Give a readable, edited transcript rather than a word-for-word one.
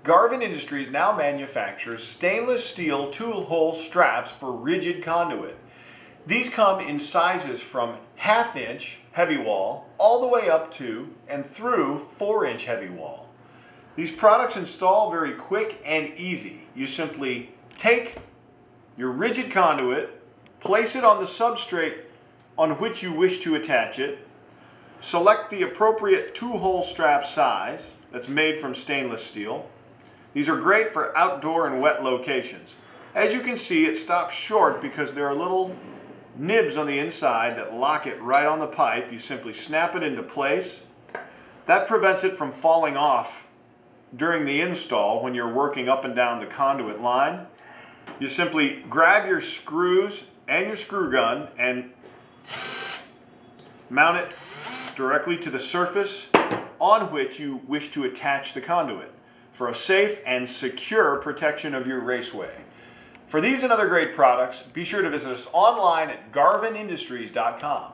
Garvin Industries now manufactures stainless steel tool hole straps for rigid conduit. These come in sizes from 1/2 inch heavy wall all the way up to and through 4-inch heavy wall. These products install very quick and easy. You simply take your rigid conduit, place it on the substrate on which you wish to attach it, select the appropriate tool-hole strap size that's made from stainless steel. These are great for outdoor and wet locations. As you can see, it stops short because there are little nibs on the inside that lock it right on the pipe. You simply snap it into place. That prevents it from falling off during the install when you're working up and down the conduit line. You simply grab your screws and your screw gun and mount it directly to the surface on which you wish to attach the conduit for a safe and secure protection of your raceway. For these and other great products, be sure to visit us online at garvinindustries.com.